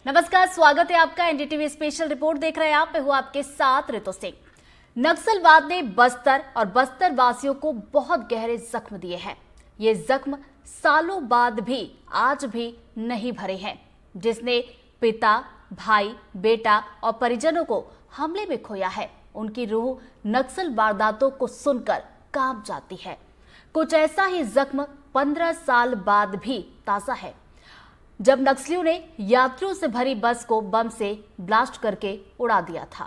नमस्कार, स्वागत है आपका। एनडीटीवी स्पेशल रिपोर्ट देख रहे हैं आप। मैं हूं आपके साथ ऋतु सिंह। नक्सलवाद ने बस्तर और बस्तर वासियों को बहुत गहरे जख्म दिए हैं। ये जख्म सालों बाद भी आज भी नहीं भरे हैं। जिसने पिता, भाई, बेटा और परिजनों को हमले में खोया है, उनकी रूह नक्सल वारदातों को सुनकर कांप जाती है। कुछ ऐसा ही जख्म 15 साल बाद भी ताजा है, जब नक्सलियों ने यात्रियों से भरी बस को बम से ब्लास्ट करके उड़ा दिया था।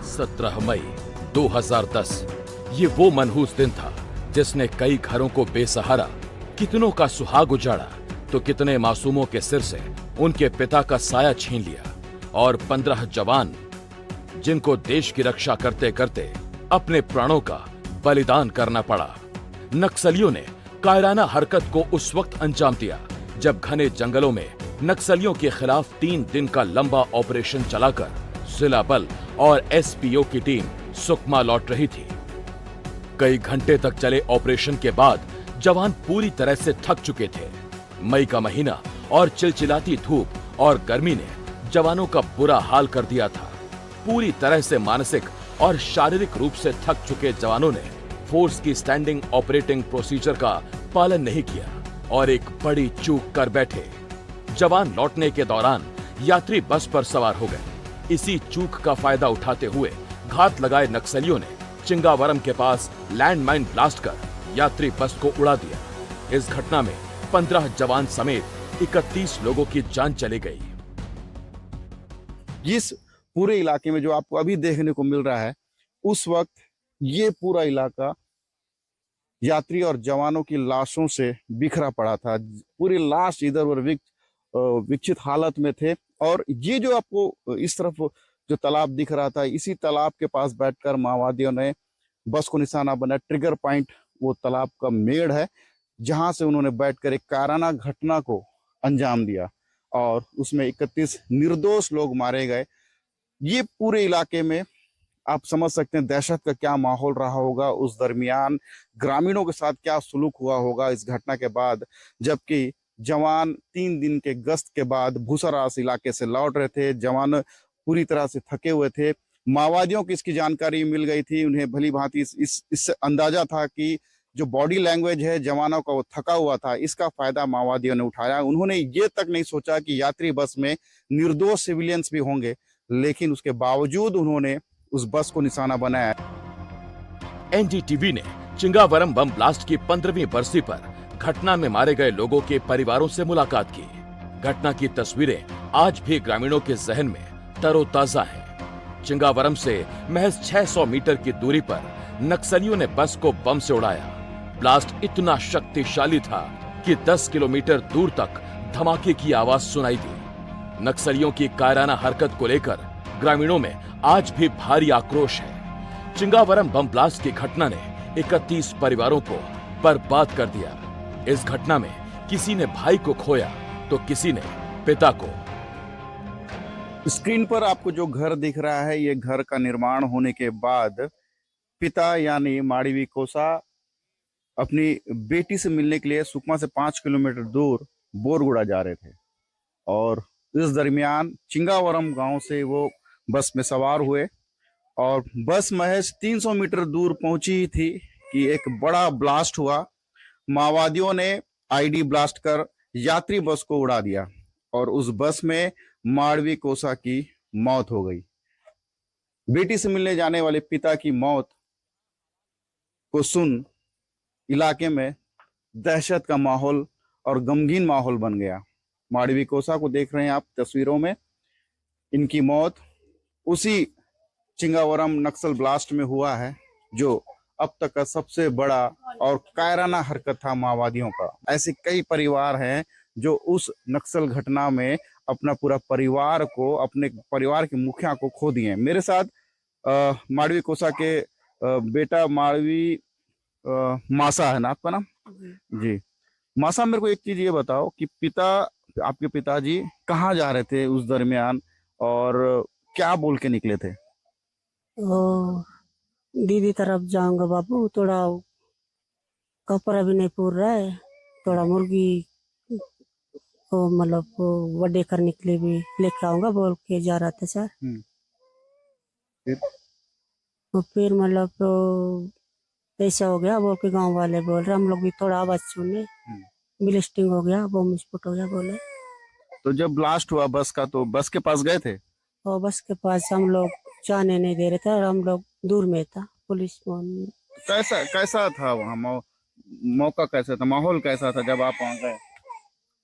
17 मई 2010 ये वो मनहूस दिन था जिसने कई घरों को बेसहारा, कितनों का सुहाग उजाड़ा तो कितने मासूमों के सिर से उनके पिता का साया छीन लिया। और 15 जवान जिनको देश की रक्षा करते करते अपने प्राणों का बलिदान करना पड़ा। नक्सलियों ने कायराना हरकत को उस वक्त अंजाम दिया जब घने जंगलों में नक्सलियों के खिलाफ 3 दिन का लंबा ऑपरेशन चलाकर जिला बल और एसपीओ की टीम सुकमा लौट रही थी। कई घंटे तक चले ऑपरेशन के बाद जवान पूरी तरह से थक चुके थे। मई का महीना और चिलचिलाती धूप और गर्मी ने जवानों का बुरा हाल कर दिया था। पूरी तरह से मानसिक और शारीरिक रूप से थक चुके जवानों ने फोर्स की स्टैंडिंग ऑपरेटिंग प्रोसीजर का पालन नहीं किया और एक बड़ी चूक कर बैठे। जवान लौटने के दौरान यात्री बस पर सवार हो गए। इसी चूक का फायदा उठाते हुए घात लगाए नक्सलियों ने चिंगावरम के पास लैंडमाइन ब्लास्ट कर यात्री बस को उड़ा दिया। इस घटना में 15 जवान समेत 31 लोगों की जान चली गई। जिस पूरे इलाके में जो आपको अभी देखने को मिल रहा है, उस वक्त ये पूरा इलाका यात्री और जवानों की लाशों से बिखरा पड़ा था। पूरी लाश इधर उधर विक्षित हालत में थे। और ये जो आपको इस तरफ जो तालाब दिख रहा था, इसी तालाब के पास बैठकर माओवादियों ने बस को निशाना बनाया। ट्रिगर पॉइंट वो तालाब का मेड़ है, जहां से उन्होंने बैठकर एक कायराना घटना को अंजाम दिया और उसमें 31 निर्दोष लोग मारे गए। ये पूरे इलाके में आप समझ सकते हैं दहशत का क्या माहौल रहा होगा। उस दरमियान ग्रामीणों के साथ क्या सुलूक हुआ होगा इस घटना के बाद, जबकि जवान 3 दिन के गश्त के बाद भूसरास इलाके से लौट रहे थे। जवान पूरी तरह से थके हुए थे। माओवादियों को इसकी जानकारी मिल गई थी। उन्हें भली भांति इससे अंदाजा था कि जो बॉडी लैंग्वेज है जवानों का वो थका हुआ था, इसका फायदा माओवादियों ने उठाया। उन्होंने ये तक नहीं सोचा कि यात्री बस में निर्दोष सिविलियंस भी होंगे, लेकिन उसके बावजूद उन्होंने उस बस को निशाना बनाया। एनडीटीवी ने चिंगावरम बम ब्लास्ट की 15वीं बरसी पर घटना में मारे गए लोगों के परिवारों से मुलाकात की। घटना की तस्वीरें आज भी ग्रामीणों के जहन में तरोताजा हैं। चिंगावरम से महज 600 मीटर की दूरी पर नक्सलियों ने बस को बम से उड़ाया। ब्लास्ट इतना शक्तिशाली था कि 10 किलोमीटर दूर तक धमाके की आवाज सुनाई दी। नक्सलियों की कायराना हरकत को लेकर ग्रामीणों में आज भी भारी आक्रोश है। चिंगावरम बम ब्लास्ट की घटना ने 31 परिवारों को बर्बाद कर दिया। इस घटना में किसी ने भाई को खोया तो किसी ने पिता को। स्क्रीन पर आपको जो घर दिख रहा है, ये घर का निर्माण होने के बाद पिता यानी माड़वी कोसा अपनी बेटी से मिलने के लिए सुकमा से 5 किलोमीटर दूर बोरगुड़ा जा रहे थे। और इस दरमियान चिंगावरम गांव से वो बस में सवार हुए और बस महज 300 मीटर दूर पहुंची थी कि एक बड़ा ब्लास्ट हुआ। माओवादियों ने आईडी ब्लास्ट कर यात्री बस को उड़ा दिया और उस बस में माड़वी कोसा की मौत हो गई। बेटी से मिलने जाने वाले पिता की मौत को सुन इलाके में दहशत का माहौल और गमगीन माहौल बन गया। माड़वी कोसा को देख रहे हैं आप तस्वीरों में। इनकी मौत उसी चिंगावरम नक्सल ब्लास्ट में हुआ है, जो अब तक का सबसे बड़ा और कायराना हरकत था माओवादियों का। ऐसे कई परिवार हैं जो उस नक्सल घटना में अपना पूरा परिवार को, अपने परिवार के मुखिया को खो दिए। मेरे साथ माड़वी कोसा के बेटा माड़वी मासा है ना आपका नाम? जी मासा, मेरे को एक चीज ये बताओ कि आपके पिताजी कहाँ जा रहे थे उस दरमियान और क्या बोल के निकले थे? ओ दीदी तरफ जाऊंगा बाबू, थोड़ा कपड़ा भी नहीं पूर रहा है, थोड़ा मुर्गी वो मतलब वो बर्थडे करने के लिए भी लेके आऊंगा बोल के जा रहा था सर। फिर तो फिर मतलब तो ऐसा हो गया बोल के गांव वाले बोल रहे, हम लोग भी थोड़ा आवाज सुने, ब्लास्टिंग हो गया, बम विस्फोट हो गया बोले। तो जब ब्लास्ट हुआ बस का तो बस के पास गए थे? और बस के पास हम लोग जाने नहीं दे रहे थे और हम लोग दूर में था, पुलिस फोन। कैसा कैसा था वहाँ मौका कैसा था, माहौल कैसा था जब आप वहाँ गए?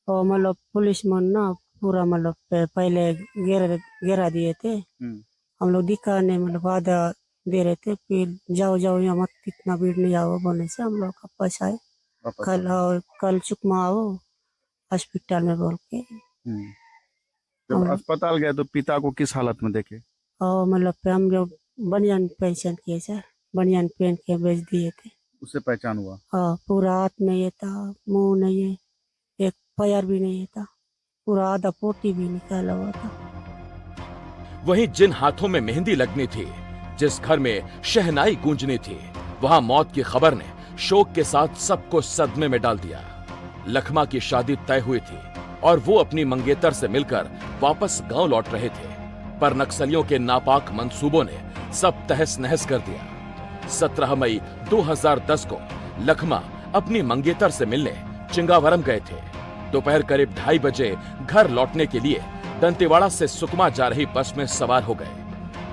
और मतलब पुलिस मन ना पूरा मतलब पहले घेरा दिए थे, हम लोग दिखाने मतलब आधा दे रहे थे, फिर जाओ जाओ यहाँ मत, इतना भीड़ नहीं आओ बोलने से हम लोग वापस आए। वापस कल और कल सुकमा आओ हॉस्पिटल में बोल के। जब अस्पताल गए तो पिता को किस हालत में देखे? और मतलब हम लोग बनियान पहचान किए सर, बनियान पहन के बेच दिए थे। उससे पहचान हुआ? हाँ, पूरा हाथ नहीं था, मुंह नहीं है, एक पैर भी नहीं था, पूरा आधा पोटी भी निकाला हुआ था। वहीं जिन हाथों में मेहंदी लगनी थी, जिस घर में शहनाई गूंजनी थी, वहां मौत की खबर ने शोक के साथ सबको सदमे में डाल दिया। लखमा की शादी तय हुई थी और वो अपनी मंगेतर से मिलकर वापस गांव लौट रहे थे, पर नक्सलियों के नापाक मंसूबों ने सब तहस नहस कर दिया। 17 मई 2010 को लखमा अपनी मंगेतर से मिलने चिंगावरम गए थे। दोपहर करीब 2:30 बजे घर लौटने के लिए दंतेवाड़ा से सुकमा जा रही बस में सवार हो गए।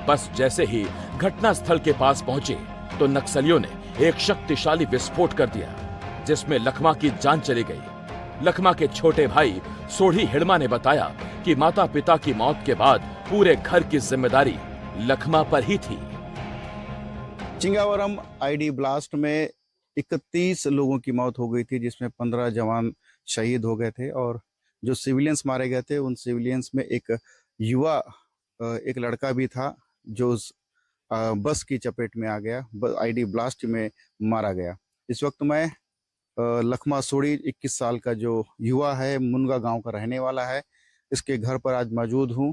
बस जैसे ही घटना स्थल के पास पहुंची तो नक्सलियों ने एक शक्तिशाली विस्फोट कर दिया, जिसमें लखमा की जान चली गई। लखमा के छोटे भाई सोढ़ी हिड़मा ने बताया कि माता पिता की मौत के बाद पूरे घर की जिम्मेदारी लखमा पर ही थी। चिंगावरम आईडी ब्लास्ट में 31 लोगों की मौत हो गई थी, जिसमें 15 जवान शहीद हो गए थे और जो सिविलियंस मारे गए थे उन सिविलियंस में एक युवा एक लड़का भी था जो बस की चपेट में आ गया, आईडी ब्लास्ट में मारा गया। इस वक्त मैं लखमा सोढ़ी 21 साल का जो युवा है, मुनगा गांव का रहने वाला है, इसके घर पर आज मौजूद हूं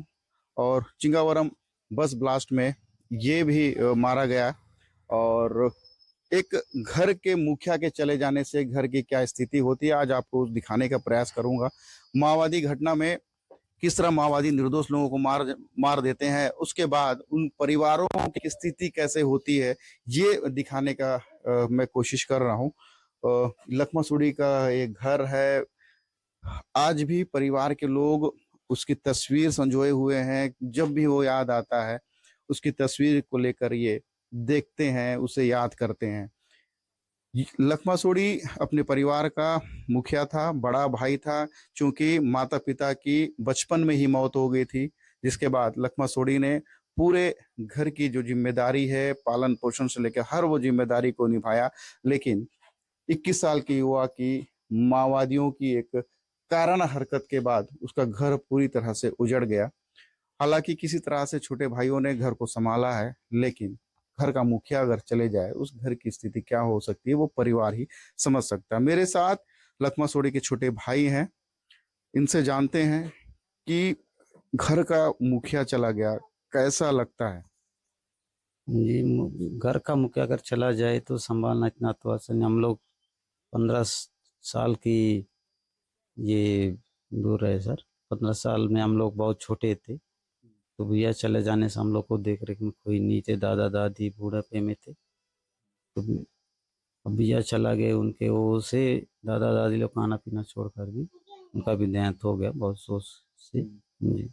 और चिंगावरम बस ब्लास्ट में ये भी मारा गया। और एक घर के मुखिया के चले जाने से घर की क्या स्थिति होती है आज आपको दिखाने का प्रयास करूंगा। माओवादी घटना में किस तरह माओवादी निर्दोष लोगों को मार देते हैं, उसके बाद उन परिवारों की स्थिति कैसे होती है, ये दिखाने का मैं कोशिश कर रहा हूँ। लखमा सोढ़ी का एक घर है, आज भी परिवार के लोग उसकी तस्वीर संजोए हुए हैं। जब भी वो याद आता है उसकी तस्वीर को लेकर ये देखते हैं, उसे याद करते हैं। लखमा सोढ़ी अपने परिवार का मुखिया था, बड़ा भाई था। चूंकि माता पिता की बचपन में ही मौत हो गई थी, जिसके बाद लखमा सोढ़ी ने पूरे घर की जो जिम्मेदारी है, पालन पोषण से लेकर हर वो जिम्मेदारी को निभाया। लेकिन 21 साल की युवा की माओवादियों की एक काराना हरकत के बाद उसका घर पूरी तरह से उजड़ गया। हालांकि किसी तरह से छोटे भाइयों ने घर को संभाला है, लेकिन घर का मुखिया अगर चले जाए उस घर की स्थिति क्या हो सकती है वो परिवार ही समझ सकता है। मेरे साथ लखमा सोढ़ी के छोटे भाई हैं, इनसे जानते हैं कि घर का मुखिया चला गया, कैसा लगता है? जी, घर का मुखिया अगर चला जाए तो संभालना इतना तो आसान नहीं। हम लोग 15 साल की ये दूर रहे सर। 15 साल में हम लोग बहुत छोटे थे, तो भैया चले जाने से हम लोग को देख रेख में कोई नहीं थे, दादा दादी बूढ़ापे में थे। तो भैया चला गए, उनके वो से दादा दादी लोग खाना पीना छोड़कर भी उनका भी देहांत हो गया बहुत सोच से। जी,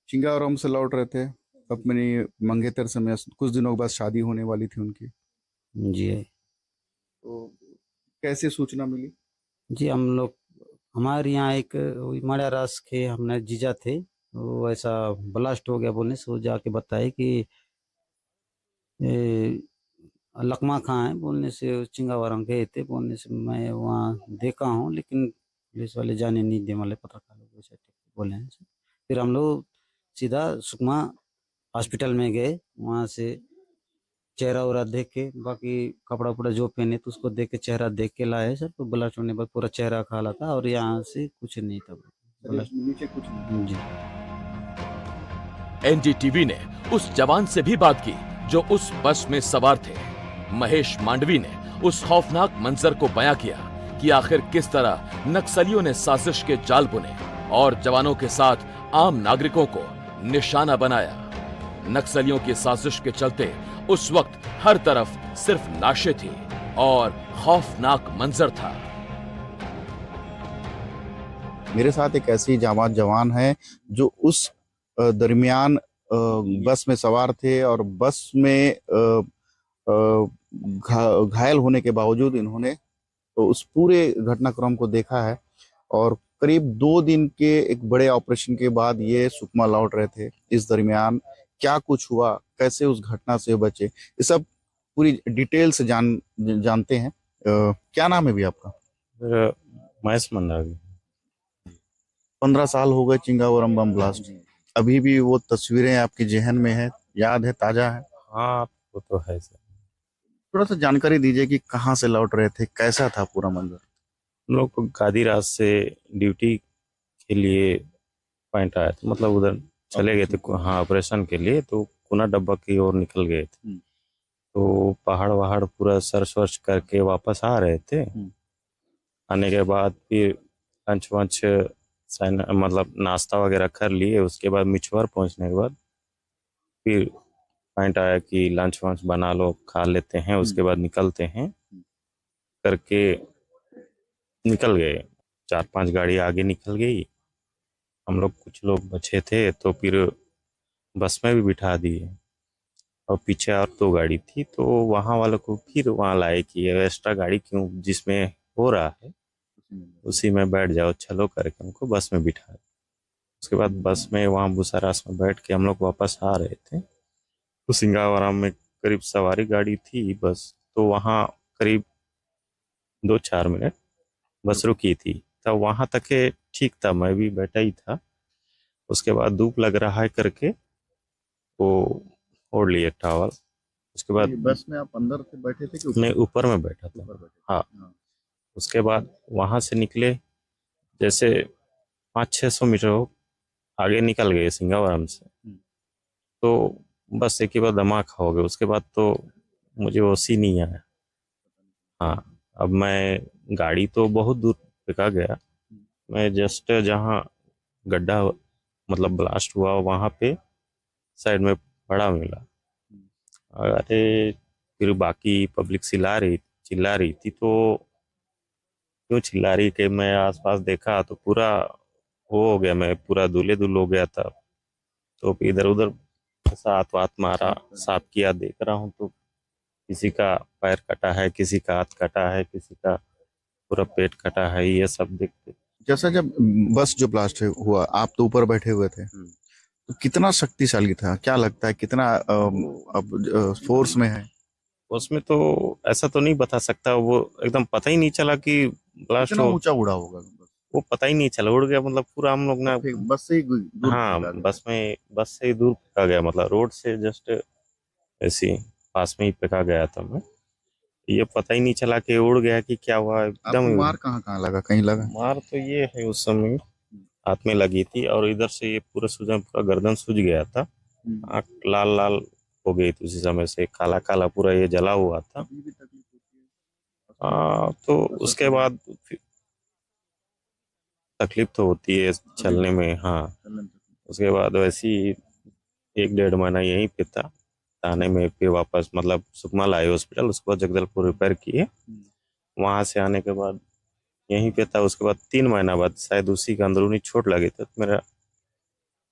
चिंगावरम से लौट रहे थे अपनी मंगेतर से, कुछ दिनों के बाद शादी होने वाली थी उनकी। जी तो कैसे सूचना मिली? जी, हम लोग हमारे यहाँ एक माड़ा रास के हमने जीजा थे, वो ऐसा ब्लास्ट हो गया बोलने से वो जाके बताए कि लखमा कहाँ है बोलने से चिंगावरम गए थे बोलने से मैं वहाँ देखा हूँ, लेकिन पुलिस वाले जाने नहीं दे वाले पत्रकार लोग वैसे बोले हैं। फिर हम लोग सीधा सुकमा हॉस्पिटल में गए, वहाँ से चेहरा उरा देख के, बाकी कपड़ा उपड़ा जो पहने तो उसको देख के चेहरा देख के लाए सर। तो ब्लास्ट होने के बाद पूरा चेहरा खाला था और यहाँ से कुछ नहीं था, नीचे कुछ नहीं। जी। एनडीटीवी ने उस जवान से भी बात की जो उस बस में सवार थे। महेश मांडवी ने उस खौफनाक मंजर को बयां किया कि आखिर किस तरह नक्सलियों ने साजिश के जाल बुने और जवानों के साथ आम नागरिकों को निशाना बनाया। नक्सलियों की साजिश के चलते उस वक्त हर तरफ सिर्फ लाशें थी और खौफनाक मंजर था। मेरे साथ एक ऐसी जाबाज जवान है जो उस दरमियान बस में सवार थे और बस में घायल होने के बावजूद इन्होंने उस पूरे घटनाक्रम को देखा है और करीब 2 दिन के एक बड़े ऑपरेशन के बाद ये सुकमा लौट रहे थे। इस दरमियान क्या कुछ हुआ, कैसे उस घटना से बचे, ये सब पूरी डिटेल से जानते हैं। क्या नाम है भी आपका? महेश मंडावी। 15 साल हो गए चिंगावरम बम ब्लास्ट, अभी भी वो तस्वीरें आपके जहन में है, याद है, ताजा है? हाँ वो तो है सर। थोड़ा सा जानकारी दीजिए कि कहाँ से लौट रहे थे, कैसा था पूरा मंजर? हम लोग को गादीराज से ड्यूटी के लिए पॉइंट आया था, मतलब उधर चले गए थे हाँ ऑपरेशन के लिए, तो कुना डब्बा की ओर निकल गए थे। तो पहाड़ वहाड़ पूरा सर्च वर्च करके वापस आ रहे थे। आने के बाद फिर लंच वंच मतलब नाश्ता वगैरह कर लिए। उसके बाद मिचवर पहुंचने के बाद फिर पॉइंट आया कि लंच वंच बना लो, खा लेते हैं, उसके बाद निकलते हैं करके निकल गए। 4-5 गाड़ी आगे निकल गई, हम लोग कुछ लोग बचे थे तो फिर बस में भी बिठा दिए और पीछे और 2 गाड़ी थी, तो वहाँ वालों को फिर वहाँ लाए कि एक्स्ट्रा गाड़ी क्यों, जिसमें हो रहा है उसी में बैठ जाओ, चलो करके हमको बस में बिठा। उसके बाद बस में वहाँ बुसारास में बैठ के हम लोग वापस आ रहे थे। तो सिंगावरम में करीब सवारी गाड़ी थी बस, तो वहाँ करीब 2-4 मिनट बस रुकी थी, तब वहाँ तक के ठीक था, मैं भी बैठा ही था। उसके बाद धूप लग रहा है करके वो ओढ़ लिए टॉवल। उसके बाद बस में आप अंदर से बैठे थे कि मैं ऊपर में बैठा था? हाँ। उसके बाद वहाँ से निकले, जैसे 500-600 मीटर आगे निकल गए सिंगावरम से, तो बस एक ही बार धमाका हो गया। उसके बाद तो मुझे होश ही नहीं आया। हाँ, अब मैं गाड़ी तो बहुत दूर फेंका गया, मैं जस्ट जहाँ गड्ढा मतलब ब्लास्ट हुआ वहाँ पे साइड में पड़ा मिला। अरे फिर बाकी पब्लिक चिल्ला रही थी, तो क्यों चिल्ला रही कि मैं आसपास देखा तो पूरा वो हो गया, मैं पूरा दूल्हे हो गया था। तो इधर उधर हाथ मारा, साफ किया, देख रहा हूँ तो किसी का पैर कटा है, किसी का हाथ कटा है, किसी का पूरा पेट कटा है, ये सब देखते। जैसा जब बस जो ब्लास्ट हुआ, आप तो ऊपर बैठे हुए थे, तो कितना शक्तिशाली था, क्या लगता है कितना फोर्स में है? उसमें तो ऐसा तो नहीं बता सकता, वो एकदम पता ही नहीं चला कि ब्लास्ट कितना ऊंचा उड़ा होगा, वो पता ही नहीं चला, उड़ गया। मतलब पूरा हम लोग ना बस से ही दूर हाँ फेंका गया। बस से ही दूर फेंका गया, मतलब रोड से जस्ट ऐसी पास में ही फेंका गया था। मैं ये पता ही नहीं चला कि उड़ गया कि क्या हुआ, एकदम। मार कहाँ लगा, कहीं लगा? मार तो ये है उस समय हाथ में लगी थी और इधर से ये पूरा सूजन, पूरा गर्दन सूज गया था, आँख लाल लाल हो गई थी उसी समय से, काला काला पूरा ये जला हुआ था। तो उसके बाद तकलीफ तो होती है चलने में। हाँ, उसके बाद वैसे ही 1-1.5 महीना यहीं पे था थाने में, फिर वापस मतलब सुकमा लाए हॉस्पिटल, उसके बाद जगदलपुर रिपेयर किए, वहां से आने के बाद यहीं पे था। उसके बाद 3 महीना बाद शायद उसी का अंदरूनी चोट लगी थी, तो मेरा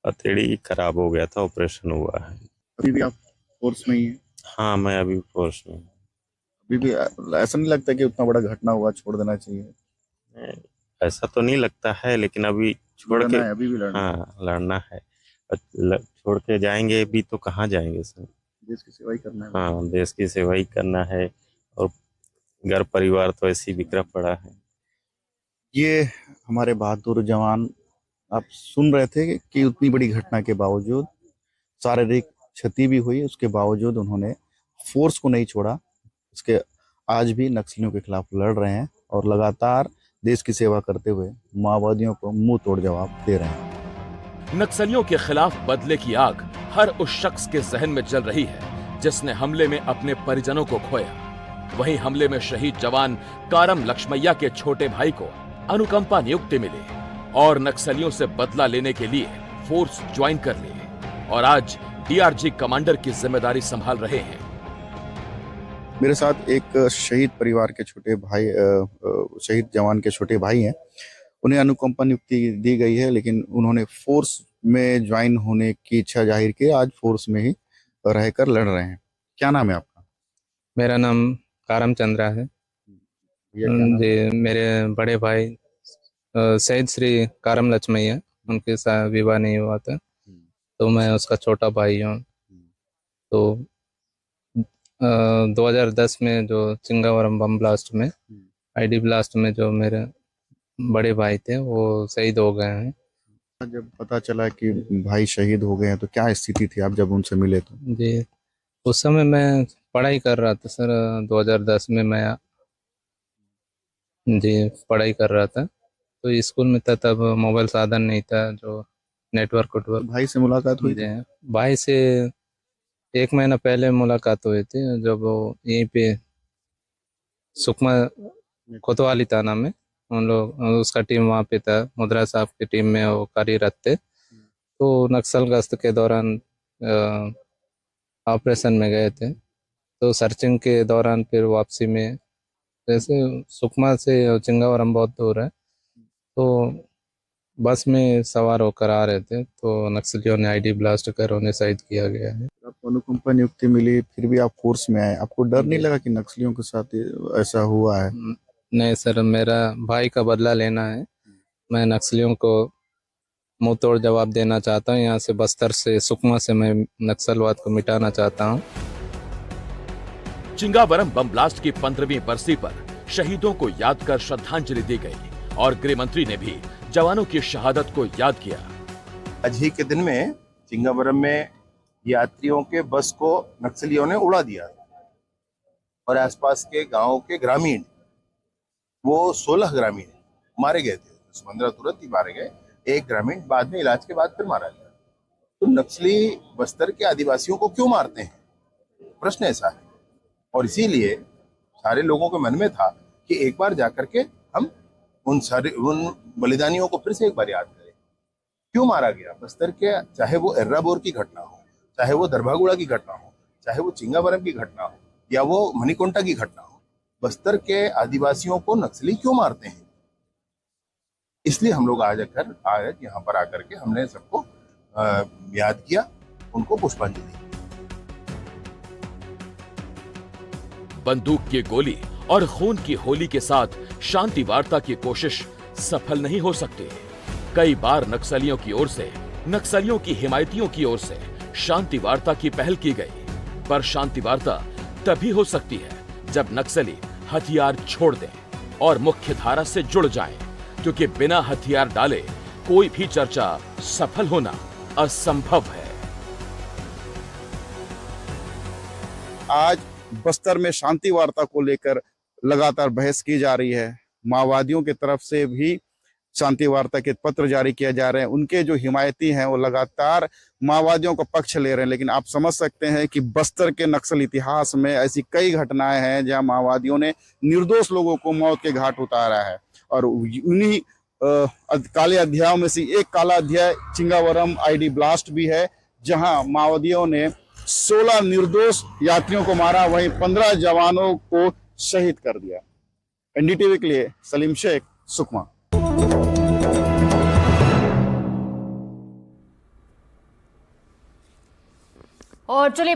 हथेली खराब हो गया था, ऑपरेशन हुआ है। अभी भी आप फोर्स में ही हैं? हाँ, मैं अभी फोर्स में। अभी भी ऐसा नहीं लगता कि उतना बड़ा घटना हुआ छोड़ देना चाहिए? ऐसा तो नहीं लगता है, लेकिन अभी छोड़ के अभी भी लड़ना है। हाँ लड़ना है। छोड़ के जाएंगे भी तो कहाँ जाएंगे सर? देश की सेवा ही करना है। हाँ, देश की सेवा ही करना है, और घर परिवार तो ऐसे ही बिखरा पड़ा है। ये हमारे बहादुर जवान, आप सुन रहे थे कि उतनी बड़ी घटना के बावजूद, शारीरिक क्षति भी हुई, उसके बावजूद उन्होंने फोर्स को नहीं छोड़ा। उसके आज भी नक्सलियों के खिलाफ लड़ रहे हैं और लगातार देश की सेवा करते हुए माओवादियों को मुंह तोड़ जवाब दे रहे हैं। नक्सलियों के खिलाफ बदले की आग हर उस शख्स के जहन में जल रही है जिसने हमले में अपने परिजनों को खोया। वहीं हमले में शहीद जवान कारम लक्ष्मैया के छोटे भाई को अनुकंपा नियुक्ति मिली और नक्सलियों से बदला लेने के लिए फोर्स ज्वाइन कर ली और आज डीआरजी कमांडर की जिम्मेदारी संभाल रहे हैं। मेरे साथ एक शहीद परिवार के छोटे भाई, शहीद जवान के छोटे भाई हैं। उन्हें अनुकंपा नियुक्ति दी गई है, लेकिन उन्होंने फोर्स में ज्वाइन होने की इच्छा जाहिर की। आज फोर्स में ही रहकर लड़ रहे हैं। क्या नाम है आपका? मेरा नाम कारम चंद्रा है जी। मेरे बड़े भाई शहीद श्री कारम लक्ष्मैया, उनके साथ विवाह नहीं हुआ था, तो मैं उसका छोटा भाई हूँ। तो 2010 में जो चिंगावरम बम ब्लास्ट में, आईडी ब्लास्ट में जो मेरे बड़े भाई थे वो शहीद हो गए हैं। जब पता चला कि भाई शहीद हो गए हैं तो क्या स्थिति थी आप जब उनसे मिले तो? जी, उस समय मैं पढ़ाई कर रहा था सर। 2010 में मैं जी पढ़ाई कर रहा था, तो स्कूल में था, तब मोबाइल साधन नहीं था जो नेटवर्क वेटवर्क। भाई से मुलाकात हुई? जी, भाई से 1 महीना पहले मुलाकात हुई थी, जब वो यहीं पे सुकमा कोतवाली थाना में उन लोग, उसका टीम वहाँ पे था, मुद्रा साहब की टीम में वो कार्यरत थे। तो नक्सल गश्त के दौरान ऑपरेशन में गए थे, तो सर्चिंग के दौरान फिर वापसी में, जैसे सुकमा से चिंगावरम बहुत दूर है, तो बस में सवार होकर आ रहे थे, तो नक्सलियों ने आईडी ब्लास्ट कर उन्हें शहीद किया गया है। आपको अनुकंपा नियुक्ति मिली, फिर भी आप फोर्स में आए। आपको डर नहीं लगा कि नक्सलियों के साथ ऐसा हुआ है? नहीं सर, मेरा भाई का बदला लेना है। मैं नक्सलियों को मुंह तोड़ जवाब देना चाहता हूँ। यहाँ से बस्तर से, सुकमा से मैं नक्सलवाद को मिटाना चाहता हूँ। चिंगावरम बम ब्लास्ट की 15वीं बरसी पर शहीदों को याद कर श्रद्धांजलि दी गई और गृह मंत्री ने भी जवानों की शहादत को याद किया। आज ही के दिन में चिंगावरम में यात्रियों के बस को नक्सलियों ने उड़ा दिया और आसपास के गांवों के ग्रामीण, वो 16 ग्रामीण मारे गए थे। 15 तुरंत ही मारे गए, एक ग्रामीण बाद में इलाज के बाद फिर मारा गया। तो नक्सली बस्तर के आदिवासियों को क्यों मारते हैं, प्रश्न ऐसा है। और इसीलिए सारे लोगों के मन में था कि एक बार जाकर के हम उन बलिदानियों को फिर से एक बार याद करें। क्यों मारा गया बस्तर के, चाहे वो एर्राबोर की घटना हो, चाहे वो दरभागुड़ा की घटना हो, चाहे वो चिंगावरम की घटना हो, या वो मणिकुंटा की घटना हो, बस्तर के आदिवासियों को नक्सली क्यों मारते हैं? इसलिए हम लोग आज यहाँ पर आकर के हमने सबको याद किया, उनको पुष्पांजलि दी। बंदूक की गोली और खून की होली के साथ शांति वार्ता की कोशिश सफल नहीं हो सकती। कई बार नक्सलियों की ओर से, नक्सलियों की हिमायतियों की ओर से शांति वार्ता की पहल की गई, पर शांति वार्ता तभी हो सकती है जब नक्सली हथियार छोड़ दें और मुख्य धारा से जुड़ जाएं, क्योंकि बिना हथियार डाले कोई भी चर्चा सफल होना असंभव है। आज बस्तर में शांति वार्ता को लेकर लगातार बहस की जा रही है। माओवादियों की तरफ से भी शांति वार्ता के पत्र जारी किए जा रहे हैं। उनके जो हिमायती हैं वो लगातार माओवादियों का पक्ष ले रहे हैं, लेकिन आप समझ सकते हैं कि बस्तर के नक्सल इतिहास में ऐसी कई घटनाएं हैं जहां माओवादियों ने निर्दोष लोगों को मौत के घाट उतारा है। और उन्हीं काले अध्यायों में से एक काला अध्याय चिंगावरम आईडी ब्लास्ट भी है, जहां माओवादियों ने 16 निर्दोष यात्रियों को मारा, वहीं 15 जवानों को शहीद कर दिया। एनडीटीवी के लिए सलीम शेख, सुकमा। और चलिए